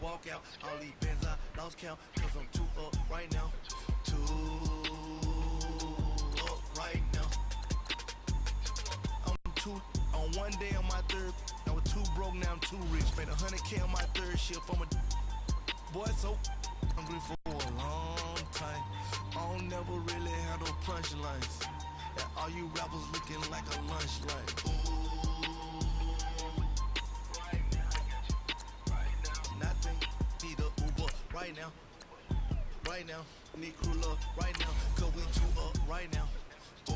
walk out. All these bands I lost count, cause I'm too up right now. Too up right now. I'm too, on one day on my third, I was too broke, now I'm too rich. Made 100K on my third shift, I'm a boy, so hungry for a long time. I don't never really have no punchlines. And all you rappers looking like a lunch line. Nothing, need a Uber right now. Right now, need crew love right now. Cause we too up right now. Ooh,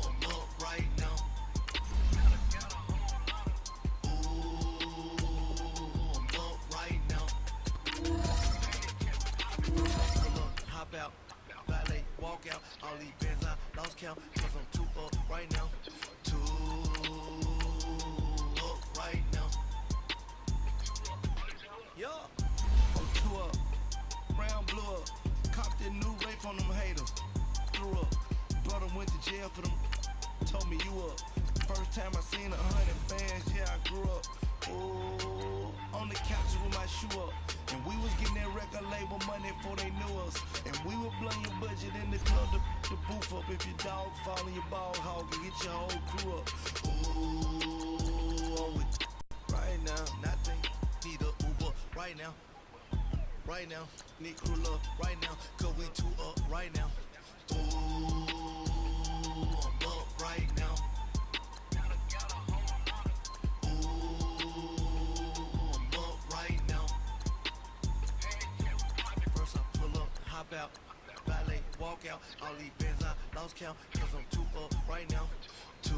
I'm up right now. Ooh, I'm up right now. Hop out, valet, walk out. All these bands I lost count. Cause I'm too up right now. Too up right now. Yeah, I'm too up. Brown blew up. Copped that new rape on them haters. Threw up. Brother went to jail for them. Told me you up. First time I seen 100 fans, yeah, I grew up. Ooh, on the couch with my shoe up. And we was getting that record label money before they knew us. And we were blowing your budget in the club to boof up. If your dog fall in your ball hog and get your whole crew up. Ooh, I'm with right now. Nothing, need a Uber right now. Right now, need crew love right now. Cause we too up right now. Ooh, I'm up right now. Ooh, I'm up right now. First I pull up, hop out, valet, walk out. All these bands I lost count. Cause I'm too up right now. Too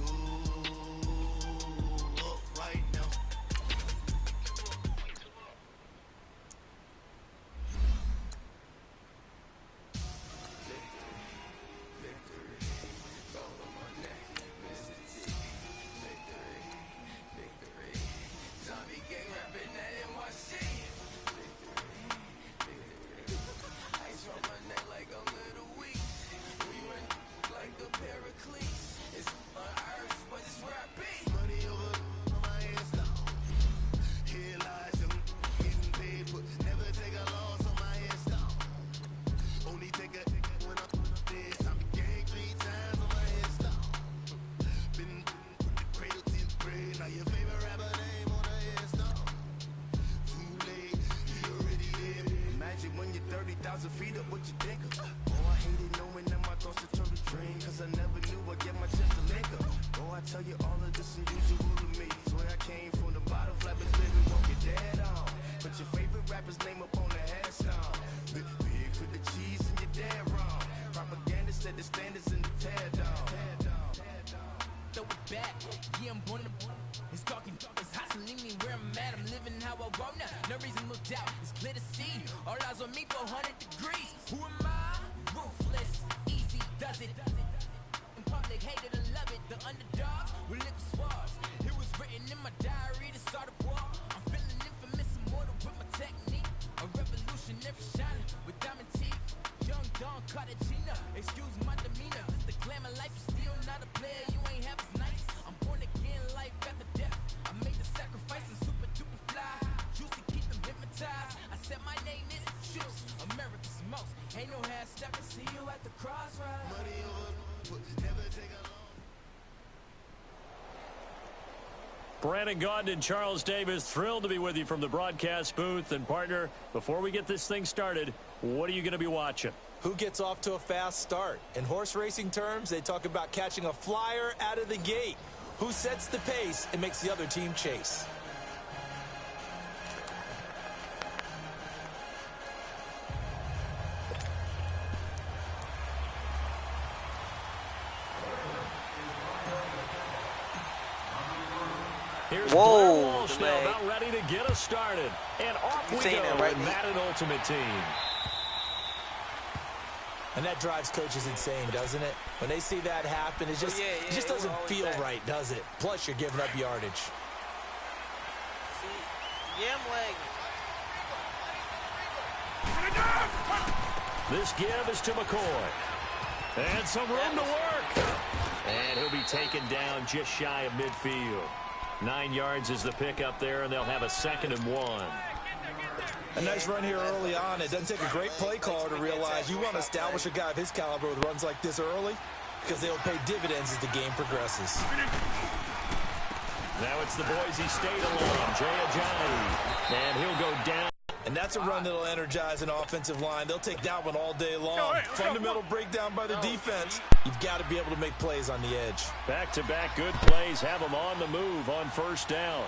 up right now. Feet up, what you think of? Oh, I hated knowing that my thoughts would turn to dream. Cause I never knew I'd get my chance to link up. Oh, I tell you all of this unusual to me. Swear I came from the bottom, flappers living, walk your dad on. Put your favorite rapper's name up on the headstone. Big for the cheese and your dad wrong. Propaganda set the standards in the tear down. Throw it back, yeah, I'm born to. It's talking, it's hustling me where I'm at. I'm living how I want now. No reasonable doubt, it's clear to see. All eyes on me, 400 degrees. Who am I? Ruthless, easy does it. In public, hated and love it. The underdogs will live swabs. It was written in my diary to start a war. I'm feeling infamous, immortal with my technique. A revolutionary shining with diamond teeth. Young Don Cartagena, excuse my demeanor. It's the glamour life, you're still not a player. You ain't half as nice. I'm born again, life after death. I made the sacrifice and super duper fly. Juicy, keep them hypnotized. I said my name is Juice, America's most. Ain't no half step, see you at the crossroads. Money over, never take a long. Brandon Gaudin and Charles Davis, thrilled to be with you from the broadcast booth. And partner, before we get this thing started, what are you going to be watching? Who gets off to a fast start? In horse racing terms, they talk about catching a flyer out of the gate. Who sets the pace and makes the other team chase? Here's Whoa, Walsh now about ready to get us started. And off we go with Madden Ultimate Team. And that drives coaches insane, doesn't it? When they see that happen, it just, it just doesn't feel right, does it? Plus, you're giving up yardage. See, yeah, I'm lagging. This give is to McCoy. And some room to work. And he'll be taken down just shy of midfield. 9 yards is the pickup there, and they'll have a 2nd and 1. A nice run here early on. It doesn't take a great play caller to realize you want to establish a guy of his caliber with runs like this early because they'll pay dividends as the game progresses. Now it's the Boise State alum, Jay Ajayi, and he'll go down. And that's a run that'll energize an offensive line. They'll take that one all day long. Fundamental breakdown by the defense. You've got to be able to make plays on the edge. Back-to-back good plays have them on the move on first down.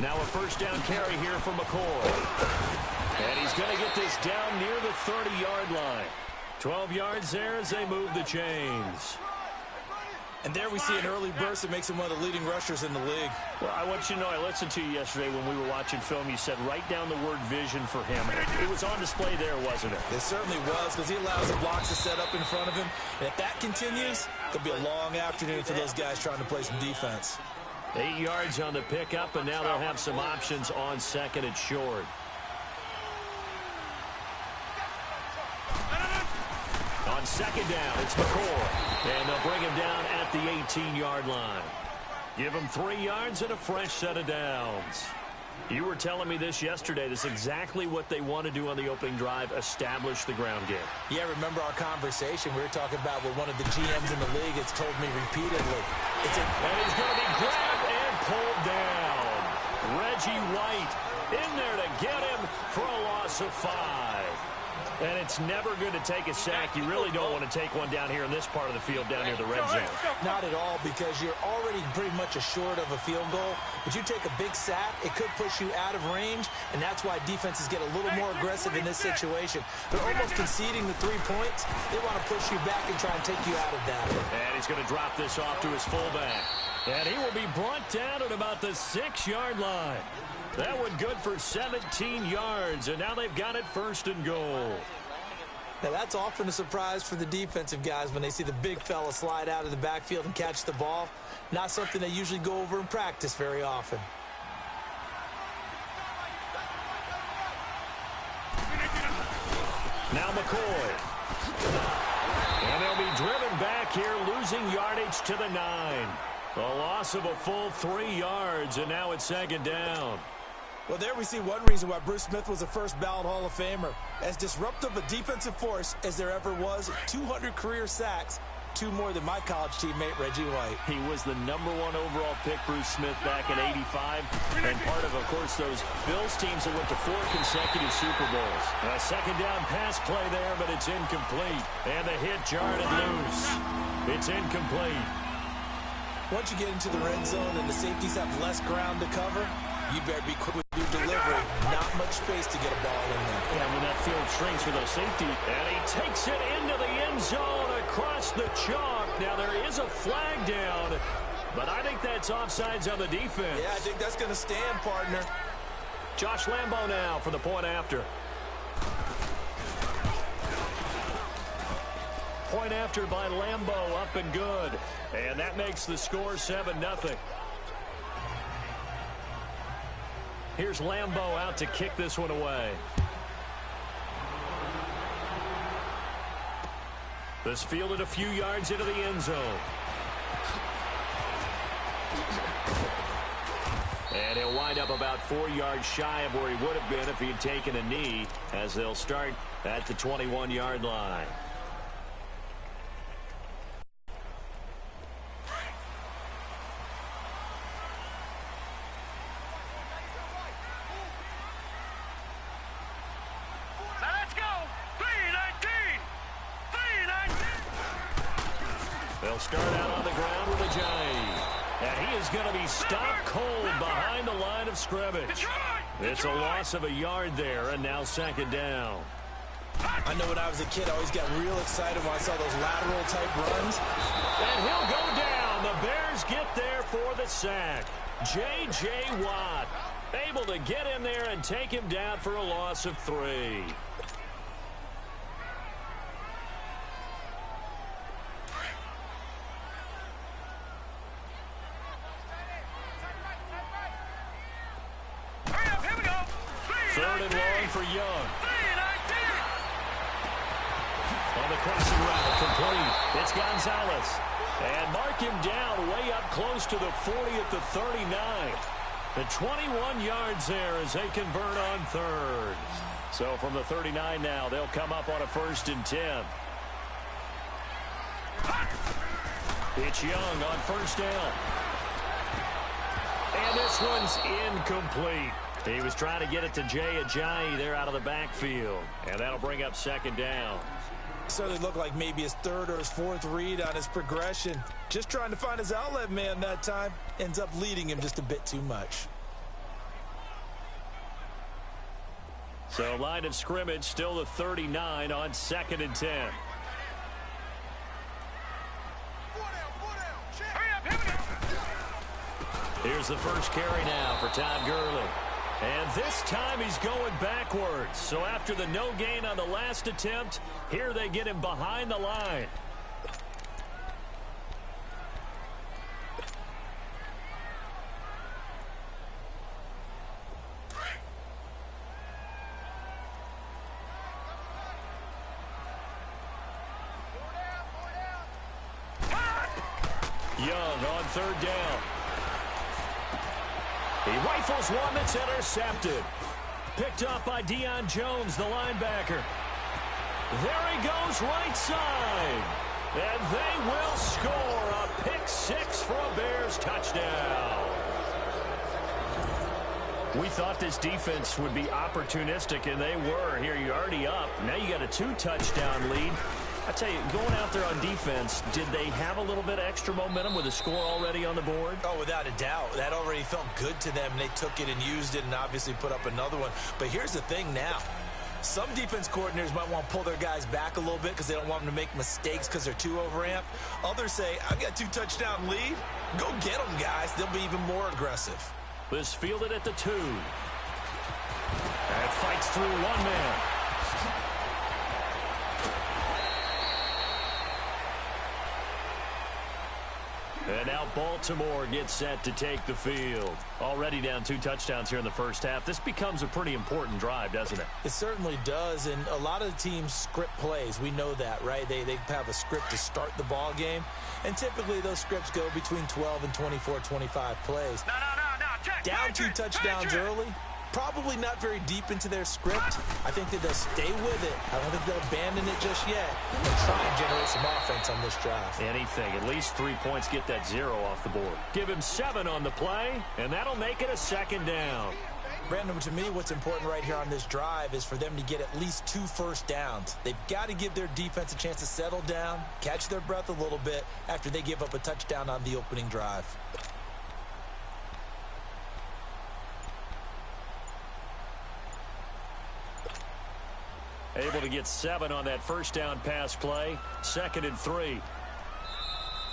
Now a first down carry here for McCoy. And he's going to get this down near the 30-yard line. 12 yards there as they move the chains. And there we see an early burst that makes him one of the leading rushers in the league. Well, I want you to know, I listened to you yesterday when we were watching film. You said write down the word vision for him. It was on display there, wasn't it? It certainly was, because he allows the blocks to set up in front of him. And if that continues, it'll be a long afternoon for those guys trying to play some defense. 8 yards on the pickup, and now they'll have some options on 2nd and short. On 2nd down, it's McCoy. And they'll bring him down at the 18-yard line. Give him 3 yards and a fresh set of downs. You were telling me this yesterday. This is exactly what they want to do on the opening drive, establish the ground game. Yeah, remember our conversation. We were talking about what one of the GMs in the league has told me repeatedly. And he's going to be grabbed and pulled down. Reggie White in there to get him for a loss of 5. And it's never good to take a sack. You really don't want to take one down here in this part of the field, down near the red zone. Not at all, because you're already pretty much assured of a field goal. But you take a big sack, it could push you out of range, and that's why defenses get a little more aggressive in this situation. They're almost conceding the 3 points. They want to push you back and try and take you out of that. And he's going to drop this off to his fullback. And he will be brought down at about the 6-yard line. That one good for 17 yards, and now they've got it 1st and goal. Now, that's often a surprise for the defensive guys when they see the big fella slide out of the backfield and catch the ball. Not something they usually go over in practice very often. Now McCoy. And they'll be driven back here, losing yardage to the 9. A loss of a full 3 yards, and now it's 2nd down. Well, there we see one reason why Bruce Smith was a first-ballot Hall of Famer. As disruptive a defensive force as there ever was, 200 career sacks, 2 more than my college teammate, Reggie White. He was the #1 overall pick, Bruce Smith, back in '85, and part of course, those Bills teams that went to 4 consecutive Super Bowls. A 2nd down pass play there, but it's incomplete. And the hit jarred it loose. It's incomplete. Once you get into the red zone and the safeties have less ground to cover, you better be quick with your delivery. Not much space to get a ball in there. Yeah, when that field shrinks for those safeties. And he takes it into the end zone across the chalk. Now there is a flag down, but I think that's offsides on the defense. Yeah, I think that's going to stand, partner. Josh Lambo now for the point after. Point after by Lambo, up and good. And that makes the score 7-0. Here's Lambo out to kick this one away. This fielded a few yards into the end zone. And he'll wind up about 4 yards shy of where he would have been if he had taken a knee, as they'll start at the 21-yard line. They'll start out on the ground with Ajayi. And he is going to be stopped cold behind the line of scrimmage. It's a loss of a yard there, and now 2nd down. I know when I was a kid, I always got real excited when I saw those lateral-type runs. And he'll go down. The Bears get there for the sack. J.J. Watt able to get in there and take him down for a loss of 3. Third and long for Young. On the crossing route, complete. It's Gonzalez. And mark him down way up close to the 40 at the 39. The 21 yards there as they convert on third. So from the 39 now, they'll come up on a 1st and 10. It's Young on 1st down. And this one's incomplete. He was trying to get it to Jay Ajayi there out of the backfield. And that'll bring up 2nd down. Certainly looked like maybe his 3rd or his 4th read on his progression. Just trying to find his outlet man that time. Ends up leading him just a bit too much. So line of scrimmage still the 39 on 2nd and 10. Here's the first carry now for Todd Gurley. And this time he's going backwards. So after the no gain on the last attempt, here they get him behind the line. Young on 3rd down. He rifles one that's intercepted. Picked up by Deion Jones, the linebacker. There he goes right side. And they will score a pick 6 for a Bears touchdown. We thought this defense would be opportunistic, and they were. Here you're already up. Now you got a 2-touchdown lead. I tell you, going out there on defense, did they have a little bit of extra momentum with a score already on the board? Oh, without a doubt. That already felt good to them. They took it and used it and obviously put up another one. But here's the thing now. Some defense coordinators might want to pull their guys back a little bit because they don't want them to make mistakes because they're too overamped. Others say, I've got 2-touchdown lead. Go get them, guys. They'll be even more aggressive. This fielded at the 2. And fights through one man. And now Baltimore gets set to take the field. Already down 2 touchdowns here in the first half. This becomes a pretty important drive, doesn't it? It certainly does, and a lot of the teams script plays. We know that, right? They have a script to start the ball game, and typically those scripts go between 12 and 24, 25 plays. No. Down 2 touchdowns early. Probably not very deep into their script. I think that they'll stay with it. I don't think they'll abandon it just yet. They'll try and generate some offense on this drive. Anything. At least 3 points, get that 0 off the board. Give him 7 on the play, and that'll make it a 2nd down. Brandon, to me, what's important right here on this drive is for them to get at least 2 first downs. They've got to give their defense a chance to settle down, catch their breath a little bit after they give up a touchdown on the opening drive. Able to get 7 on that first down pass play. 2nd and 3.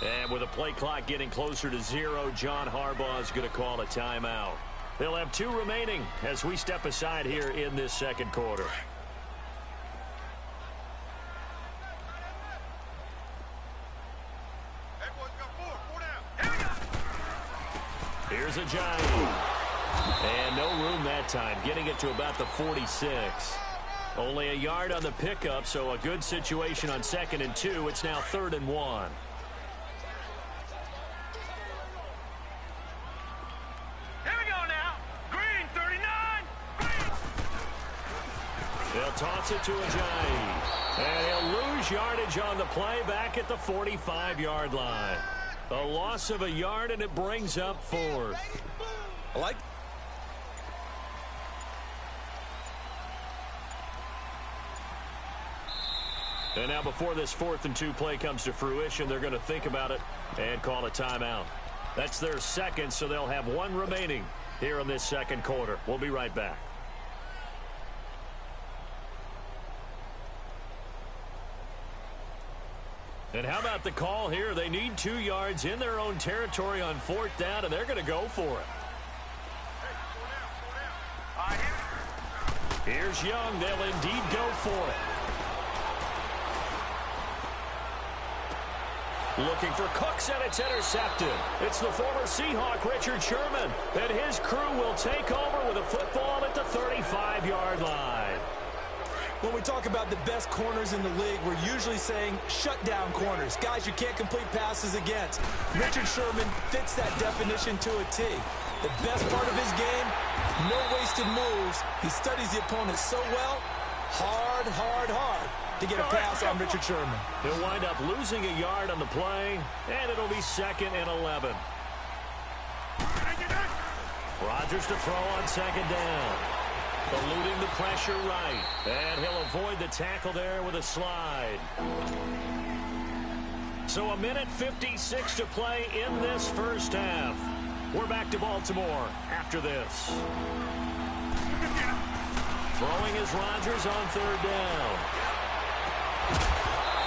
And with the play clock getting closer to 0, John Harbaugh is going to call a timeout. They'll have 2 remaining as we step aside here in this 2nd quarter. Here's Ajayi. And no room that time. Getting it to about the 46. Only a yard on the pickup, so a good situation on 2nd and 2. It's now 3rd and 1. Here we go now. Green, 39. Green. They'll toss it to Ajayi. And he'll lose yardage on the play back at the 45-yard line. A loss of a yard, and it brings up 4th. I like. And now before this 4th and 2 play comes to fruition, they're going to think about it and call a timeout. That's their 2nd, so they'll have 1 remaining here in this 2nd quarter. We'll be right back. And how about the call here? They need 2 yards in their own territory on 4th down, and they're going to go for it. Here's Young. They'll indeed go for it. Looking for Cooks, and it's intercepted. It's the former Seahawk, Richard Sherman, and his crew will take over with a football at the 35-yard line. When we talk about the best corners in the league, we're usually saying shutdown corners, guys you can't complete passes against. Richard Sherman fits that definition to a T. The best part of his game, no wasted moves. He studies the opponent so well, hard to get a pass on Richard Sherman. He'll wind up losing a yard on the play, and it'll be 2nd and 11. Rodgers to throw on 2nd down. Eluding the pressure right. And he'll avoid the tackle there with a slide. So a minute 56 to play in this first half. We're back to Baltimore after this. Throwing is Rodgers on 3rd down.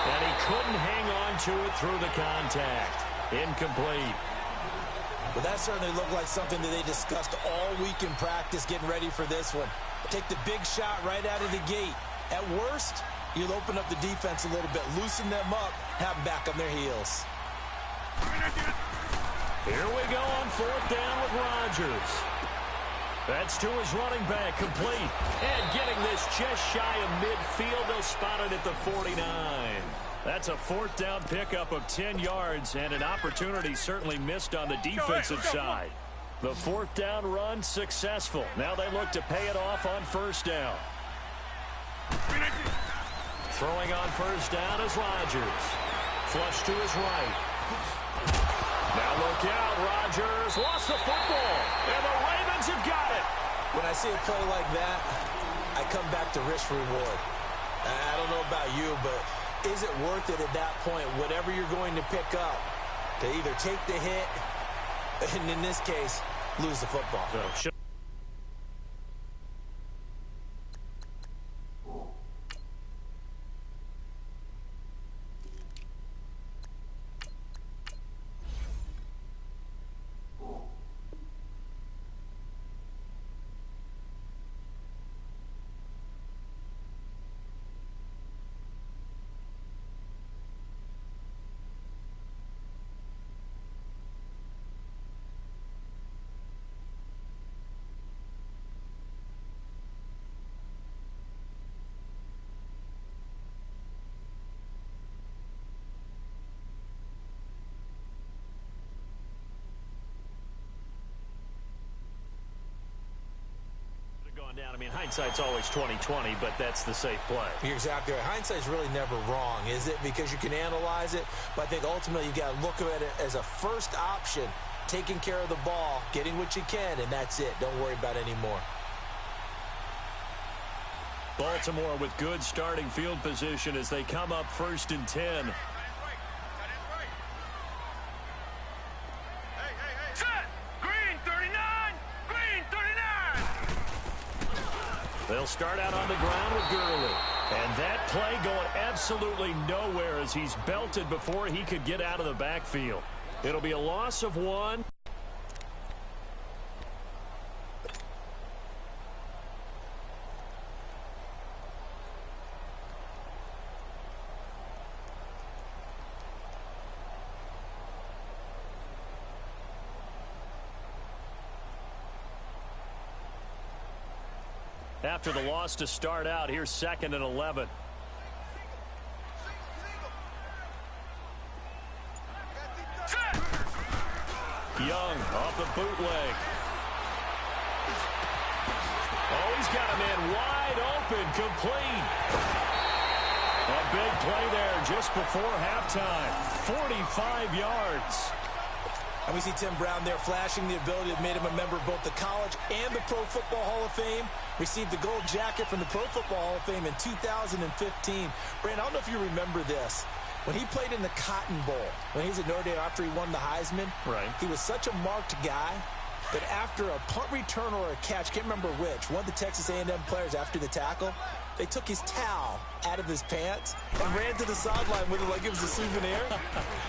And he couldn't hang on to it through the contact. Incomplete. Well, that certainly looked like something that they discussed all week in practice getting ready for this one. Take the big shot right out of the gate. At worst, you'll open up the defense a little bit, loosen them up, have them back on their heels. Here we go on 4th down with Rodgers. That's to his running back, complete. And getting this just shy of midfield, they'll spot it at the 49. That's a 4th down pickup of 10 yards and an opportunity certainly missed on the defensive side. The 4th down run successful. Now they look to pay it off on 1st down. Throwing on 1st down is Rodgers. Flush to his right. Now look out, Rodgers lost the football, and the Ravens have got it. When I see a play like that, I come back to risk reward. I don't know about you, but is it worth it at that point, whatever you're going to pick up, to either take the hit, and in this case, lose the football? Down. I mean, hindsight's always 20/20, but that's the safe play. You're exactly right. Hindsight's really never wrong, is it? Because you can analyze it, but I think ultimately you got to look at it as a first option, taking care of the ball, getting what you can, and that's it. Don't worry about it anymore. Baltimore with good starting field position as they come up 1st and 10. They'll start out on the ground with Gurley. And that play going absolutely nowhere as he's belted before he could get out of the backfield. It'll be a loss of 1. After the loss to start out, here's 2nd and 11. Young off the bootleg. Oh, he's got a man wide open, complete. A big play there just before halftime. 45 yards. And we see Tim Brown there flashing the ability that made him a member of both the College and the Pro Football Hall of Fame. Received the gold jacket from the Pro Football Hall of Fame in 2015. Brandon, I don't know if you remember this. When he played in the Cotton Bowl, when he was at Notre Dame after he won the Heisman, right, he was such a marked guy that after a punt return or a catch, can't remember which, one of the Texas A&M players after the tackle, they took his towel out of his pants and ran to the sideline with it like it was a souvenir.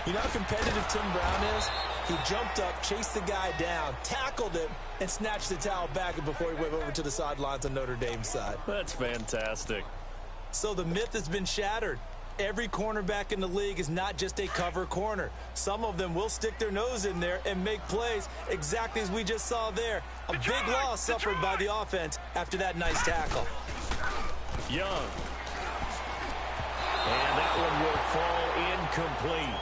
You know how competitive Tim Brown is? He jumped up, chased the guy down, tackled him, and snatched the towel back before he went over to the sidelines on Notre Dame's side. That's fantastic. So the myth has been shattered. Every cornerback in the league is not just a cover corner. Some of them will stick their nose in there and make plays exactly as we just saw there. A big loss suffered by the offense after that nice tackle. Young. And that one will fall incomplete.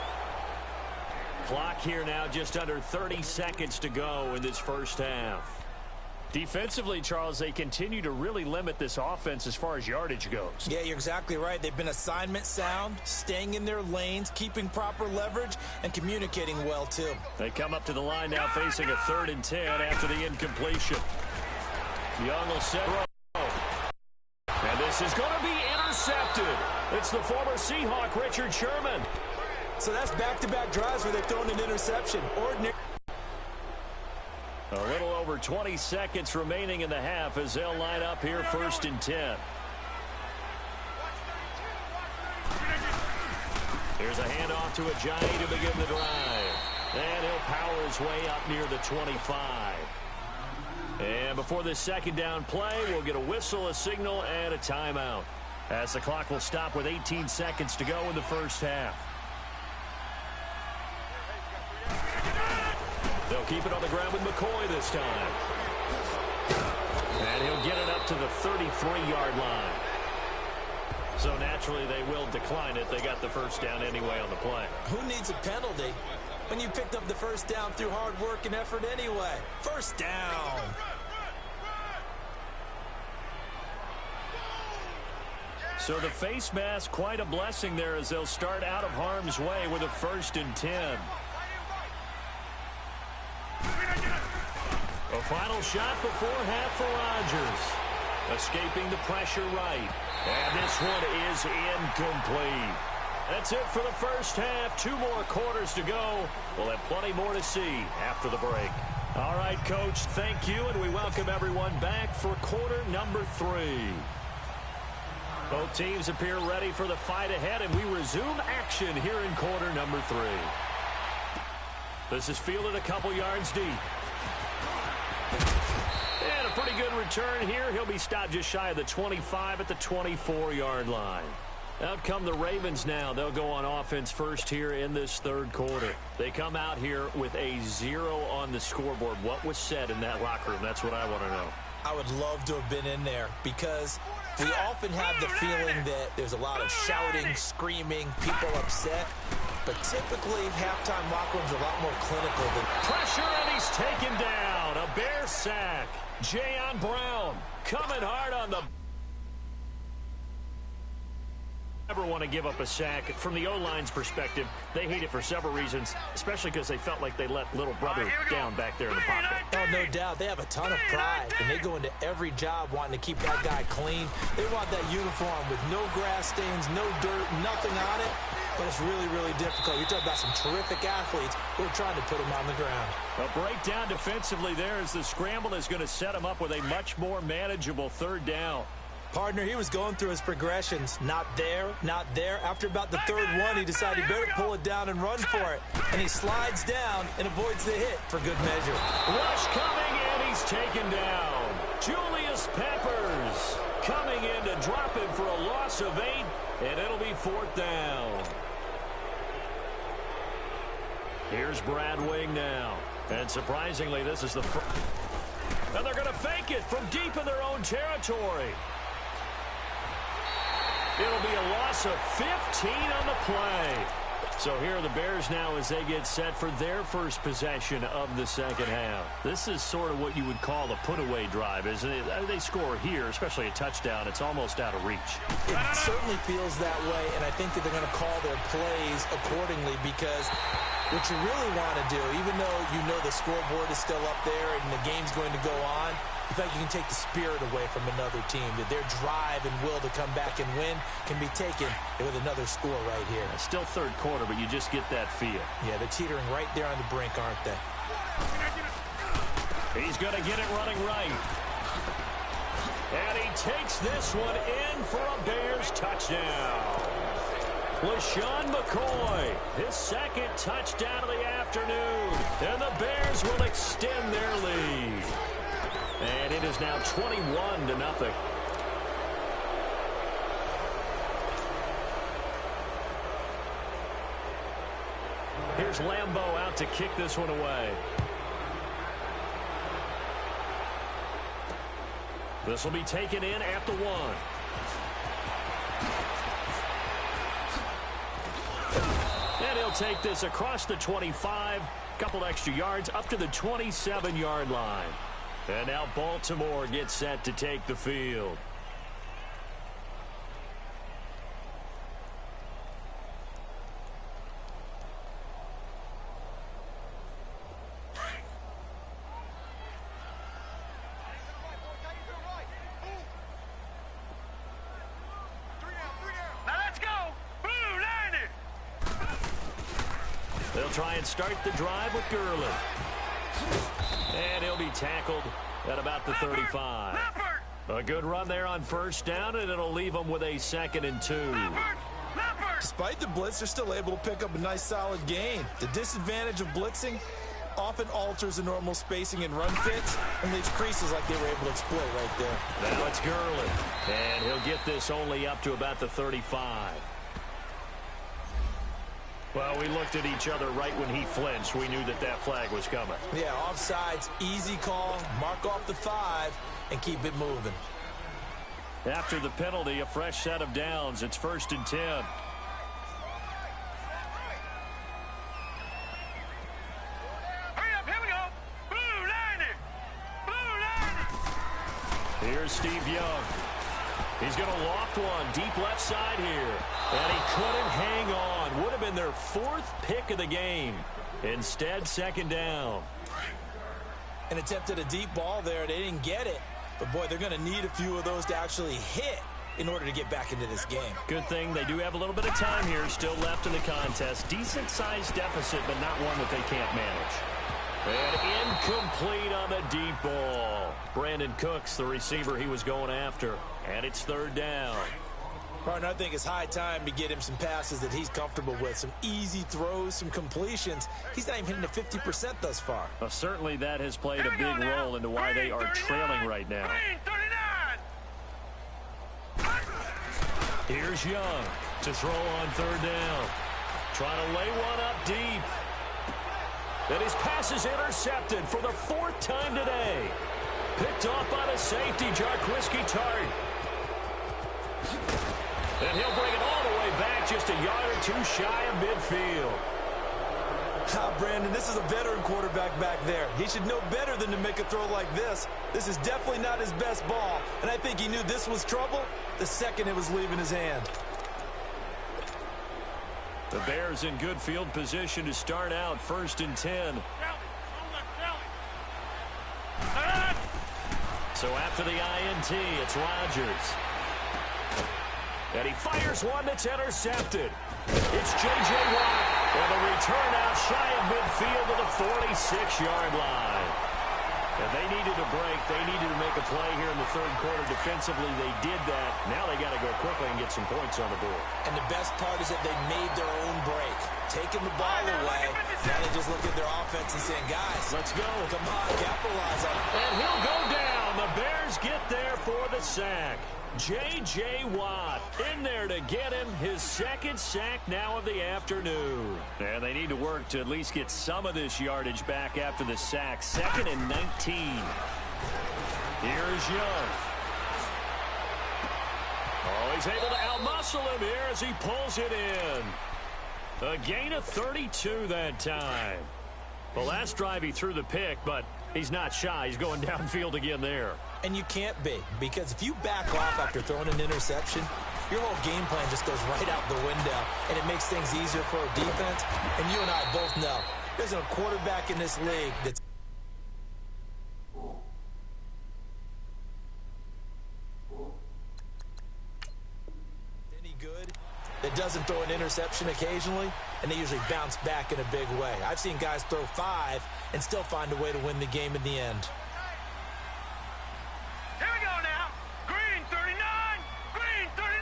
Clock here now just under 30 seconds to go in this first half. Defensively, Charles, they continue to really limit this offense as far as yardage goes. Yeah, you're exactly right. They've been assignment sound, staying in their lanes, keeping proper leverage, and communicating well, too. They come up to the line now facing a 3rd and 10 after the incompletion. Young will set row. And this is going to be intercepted. It's the former Seahawk, Richard Sherman. So that's back-to-back drives where they've thrown an interception. Ordinary. A little over 20 seconds remaining in the half as they'll line up here 1st and 10. Here's a handoff to Ajayi to begin the drive. And he'll power his way up near the 25. And before this 2nd down play, we'll get a whistle, a signal, and a timeout, as the clock will stop with 18 seconds to go in the first half. They'll keep it on the ground with McCoy this time. And he'll get it up to the 33-yard line. So naturally they will decline it. They got the first down anyway on the play. Who needs a penalty when you picked up the first down through hard work and effort anyway? First down. So the face mask, quite a blessing there as they'll start out of harm's way with a 1st and 10. A final shot before half for Rodgers. Escaping the pressure right. And this one is incomplete. That's it for the first half. 2 more quarters to go. We'll have plenty more to see after the break. All right, Coach, thank you, and we welcome everyone back for quarter number 3. Both teams appear ready for the fight ahead, and we resume action here in quarter number 3. This is fielded a couple yards deep. And a pretty good return here. He'll be stopped just shy of the 25 at the 24-yard line. Out come the Ravens now. They'll go on offense first here in this 3rd quarter. They come out here with a 0 on the scoreboard. What was said in that locker room? That's what I want to know. I would love to have been in there because we often have the feeling that there's a lot of shouting, screaming, people upset. But typically, halftime locker rooms are a lot more clinical than... Pressure, and he's taken down. A Bear sack. Jayon Brown coming hard on the... Never want to give up a sack. From the O-line's perspective, they hate it for several reasons, especially because they felt like they let little brother down back there in the pocket. Oh, no doubt. They have a ton of pride, and they go into every job wanting to keep that guy clean. They want that uniform with no grass stains, no dirt, nothing on it. But it's really, really difficult. You're talking about some terrific athletes who are trying to put him on the ground. A breakdown defensively there as the scramble is going to set him up with a much more manageable 3rd down. Partner, he was going through his progressions. Not there, not there. After about the 3rd one, he decided he better pull it down and run for it. And he slides down and avoids the hit for good measure. Rush coming, and he's taken down. Julius Peppers coming in to drop him for a loss of 8, and it'll be 4th down. Here's Brad Wing now. And surprisingly, this is the... And they're going to fake it from deep in their own territory. It'll be a loss of 15 on the play. So here are the Bears now as they get set for their first possession of the 2nd half. This is sort of what you would call the put-away drive, isn't it? They score here, especially a touchdown. It's almost out of reach. It certainly feels that way, and I think that they're going to call their plays accordingly because what you really want to do, even though you know the scoreboard is still up there and the game's going to go on, you think you can take the spirit away from another team, that their drive and will to come back and win can be taken with another score right here. It's still 3rd quarter, but you just get that feel. Yeah, they're teetering right there on the brink, aren't they? He's going to get it running right. And he takes this one in for a Bears touchdown. LaShawn McCoy, his 2nd touchdown of the afternoon. And the Bears will extend their lead. And it is now 21-0. Here's Lambeau out to kick this one away. This will be taken in at the 1. He'll take this across the 25, couple extra yards up to the 27-yard line. And now Baltimore gets set to take the field. They'll try and start the drive with Gurley. And he'll be tackled at about the 35. A good run there on first down, and it'll leave them with a 2nd and 2. Despite the blitz, they're still able to pick up a nice, solid gain. The disadvantage of blitzing often alters the normal spacing and run fits and leaves creases like they were able to exploit right there. Now it's Gurley, and he'll get this only up to about the 35. Well, we looked at each other right when he flinched. We knew that that flag was coming. Yeah, offsides, easy call, mark off the 5, and keep it moving. After the penalty, a fresh set of downs. It's 1st and 10. Hurry up, here we go. Blue line it. Blue line it. Here's Steve Young. He's going to loft one deep left side here. And he couldn't hang on. Would have been their 4th pick of the game. Instead, 2nd down. And attempted a deep ball there. They didn't get it. But, boy, they're going to need a few of those to actually hit in order to get back into this game. Good thing they do have a little bit of time here still left in the contest. Decent-sized deficit, but not one that they can't manage. And incomplete on the deep ball. Brandon Cooks, the receiver he was going after. And it's 3rd down. Partner, I think it's high time to get him some passes that he's comfortable with. Some easy throws, some completions. He's not even hitting the 50% thus far. Well, certainly that has played a big role into why they are trailing right now. Here's Young to throw on 3rd down. Trying to lay one up deep. And his pass is intercepted for the 4th time today. Picked off by the safety, Jarquiski Tart. And he'll bring it all the way back, just a yard or 2 shy of midfield. Brandon, this is a veteran quarterback back there. He should know better than to make a throw like this. This is definitely not his best ball, and I think he knew this was trouble the second it was leaving his hand. The Bears in good field position to start out, 1st and 10. So after the INT, it's Rodgers. And he fires one that's intercepted. It's J.J. Watt. And the return out shy of midfield to the 46-yard line. And they needed a break. They needed to make a play here in the 3rd quarter. Defensively, they did that. Now they got to go quickly and get some points on the board. And the best part is that they made their own break. Taking the ball away. Now they just look at their offense and saying, guys, let's go. Come on, capitalize on it. And he'll go down. The Bears get there for the sack. J.J. Watt in there to get him his 2nd sack now of the afternoon. And they need to work to at least get some of this yardage back after the sack. 2nd and 19. Here's Young. Oh, he's able to outmuscle him here as he pulls it in. A gain of 32 that time. The last drive he threw the pick, but he's not shy. He's going downfield again there. And you can't be, because if you back off after throwing an interception, your whole game plan just goes right out the window, and it makes things easier for a defense. And you and I both know there's a quarterback in this league that's any good that doesn't throw an interception occasionally, and they usually bounce back in a big way. I've seen guys throw 5 and still find a way to win the game in the end. Here we go now. Green 39. Green 39.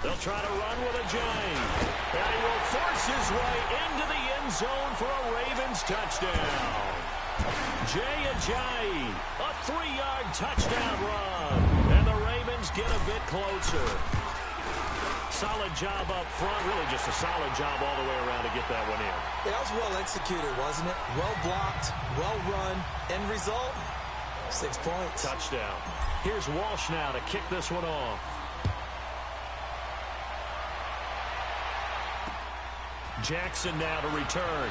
They'll try to run with a giant. And he will force his way into the end zone for a Ravens touchdown. Jay Ajayi, a 3-yard touchdown run. And the Ravens get a bit closer. Solid job up front, really just a solid job all the way around to get that one in. That was well executed, wasn't it? Well blocked, well run. End result, 6 points. Touchdown. Here's Walsh now to kick this one off. Jackson now to return.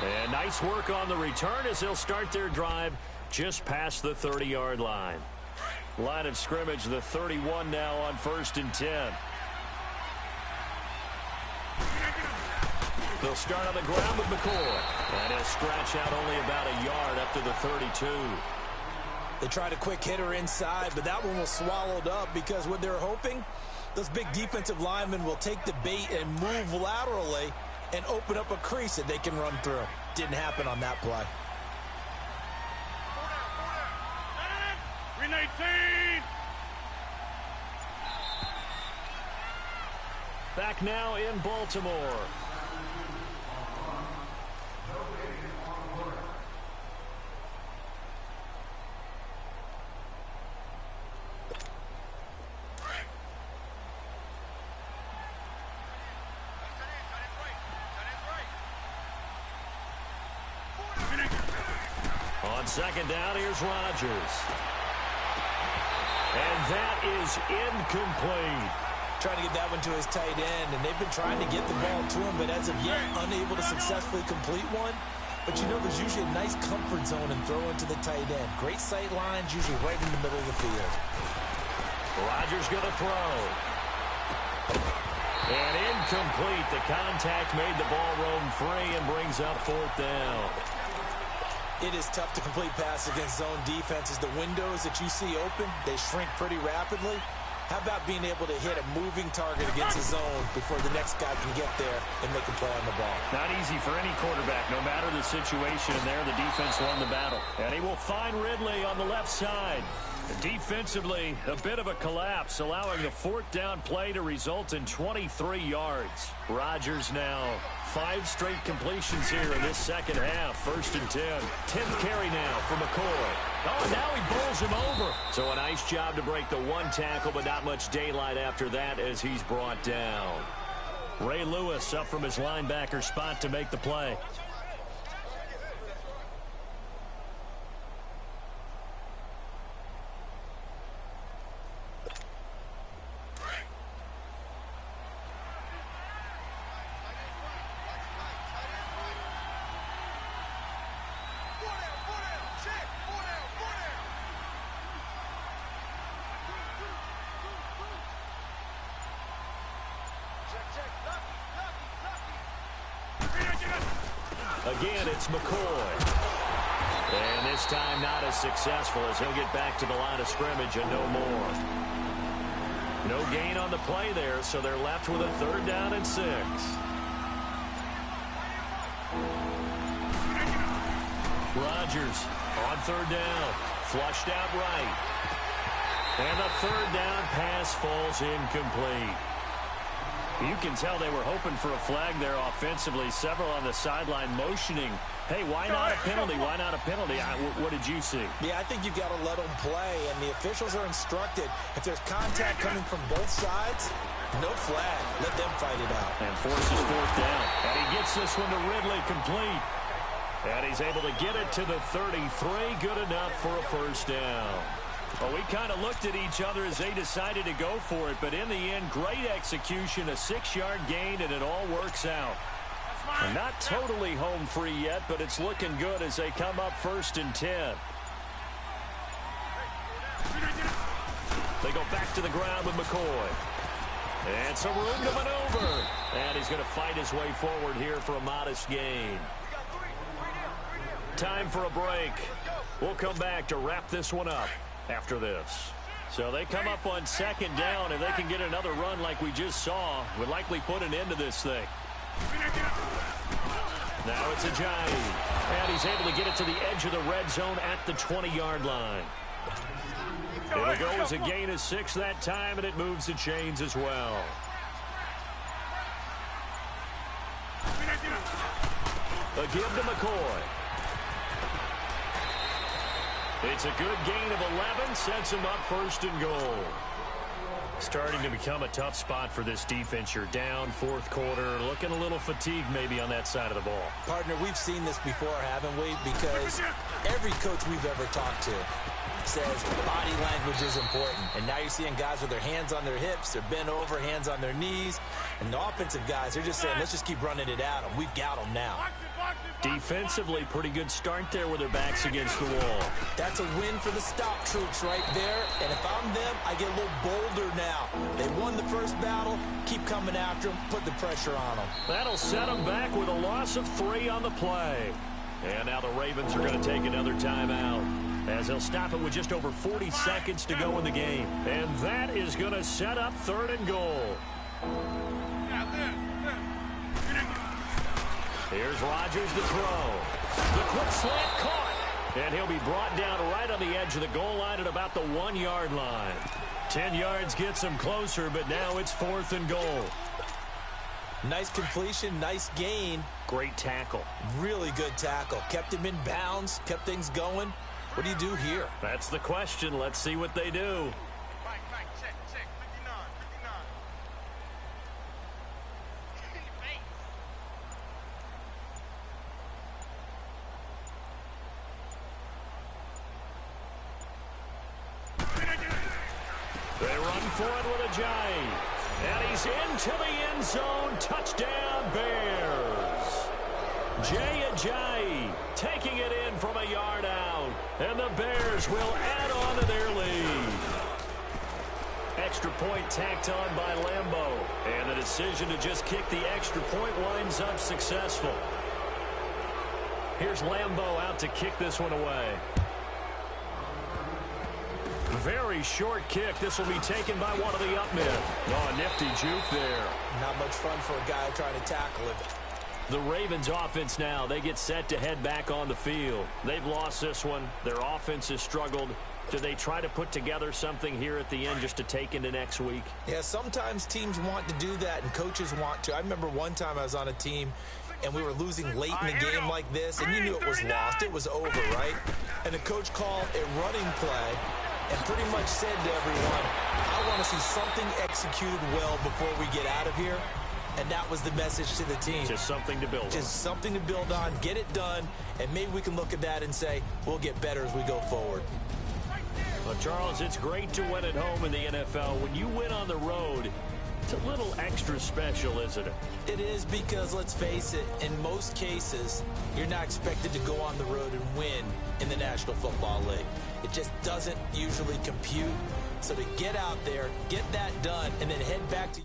And nice work on the return as they'll start their drive just past the 30-yard line. Line of scrimmage, the 31 now on 1st and 10. They'll start on the ground with McCoy. And he'll scratch out only about a yard up to the 32. They tried a quick hitter inside, but that one was swallowed up because what they're hoping, those big defensive linemen will take the bait and move laterally and open up a crease that they can run through. Didn't happen on that play. Green 18. Back now in Baltimore. On second down, here's Rodgers. And that is incomplete. Trying to get that one to his tight end, and they've been trying to get the ball to him, but as of yet, unable to successfully complete one. But you know, there's usually a nice comfort zone in throwing to the tight end. Great sight lines, usually right in the middle of the field. Rodgers going to throw. And incomplete. The contact made the ball roam free and brings up 4th down. It is tough to complete pass against zone defenses. The windows that you see open, they shrink pretty rapidly. How about being able to hit a moving target against a zone before the next guy can get there and make a play on the ball? Not easy for any quarterback, no matter the situation. And there, the defense won the battle. And he will find Ridley on the left side. Defensively, a bit of a collapse, allowing the 4th down play to result in 23 yards. Rodgers now 5 straight completions here in this second half. 1st and 10. 10th carry now for McCoy. Oh, now he bowls him over. So a nice job to break the 1 tackle, but not much daylight after that as he's brought down. Ray Lewis up from his linebacker spot to make the play. Again, it's McCoy. And this time not as successful as he'll get back to the line of scrimmage and no more. No gain on the play there, so they're left with a 3rd down and 6. Rodgers on 3rd down. Flushed out right. And the 3rd down pass falls incomplete. You can tell they were hoping for a flag there offensively. Several on the sideline motioning. Hey, why not a penalty? Why not a penalty? What did you see? Yeah, I think you've got to let them play, and the officials are instructed. If there's contact coming from both sides, no flag. Let them fight it out. And forces 4th down. And he gets this one to Ridley complete. And he's able to get it to the 33. Good enough for a 1st down. Well, we kind of looked at each other as they decided to go for it, but in the end, great execution, a 6-yard gain, and it all works out. And not totally home free yet, but it's looking good as they come up 1st and 10. They go back to the ground with McCoy. And some room to maneuver. And he's going to fight his way forward here for a modest gain. Time for a break. We'll come back to wrap this one up after this. So they come up on 2nd down. If they can get another run like we just saw, would likely put an end to this thing. Now it's Ajayi. And he's able to get it to the edge of the red zone at the 20-yard line. It'll go as a gain of 6 that time, and it moves the chains as well. A give to McCoy. It's a good gain of 11, sets him up 1st and goal. Starting to become a tough spot for this defense. You're down 4th quarter, looking a little fatigued maybe on that side of the ball. Partner, we've seen this before, haven't we? Because every coach we've ever talked to, says body language is important. And now you're seeing guys with their hands on their hips, they're bent over, hands on their knees. And the offensive guys, they're just saying, let's just keep running it at them. We've got them now. Defensively, pretty good start there with their backs against the wall. That's a win for the stop troops right there. And if I'm them, I get a little bolder now. They won the first battle. Keep coming after them. Put the pressure on them. That'll set them back with a loss of 3 on the play. And now the Ravens are going to take another timeout, as they'll stop it with just over 40 seconds to go in the game. And that is going to set up 3rd and goal. Here's Rodgers to throw. The quick slant caught. And he'll be brought down right on the edge of the goal line at about the 1-yard line. 10 yards gets him closer, but now it's 4th and goal. Nice completion, nice gain. Great tackle. Really good tackle. Kept him in bounds, kept things going. What do you do here? That's the question. Let's see what they do. Check, 59. They run for it with Ajayi. And he's into the end zone. Touchdown, Bears. Jay Ajayi taking it in from a yard out. And the Bears will add on to their lead. Extra point tacked on by Lambeau. And the decision to just kick the extra point winds up successful. Here's Lambeau out to kick this one away. Very short kick. This will be taken by one of the up men. Oh, nifty juke there. Not much fun for a guy trying to tackle him. The Ravens offense now, they get set to head back on the field. They've lost this one. Their offense has struggled. Do they try to put together something here at the end just to take into next week? Yeah, sometimes teams want to do that and coaches want to. I remember one time I was on a team and we were losing late in the game like this, and you knew it was lost. It was over, right? And the coach called a running play and pretty much said to everyone, I want to see something executed well before we get out of here. And that was the message to the team. Just something to build on. Just something to build on, get it done, and maybe we can look at that and say, we'll get better as we go forward. Well, Charles, it's great to win at home in the NFL. When you win on the road, it's a little extra special, isn't it? It is, because, let's face it, in most cases, you're not expected to go on the road and win in the National Football League. It just doesn't usually compute. So to get out there, get that done, and then head back to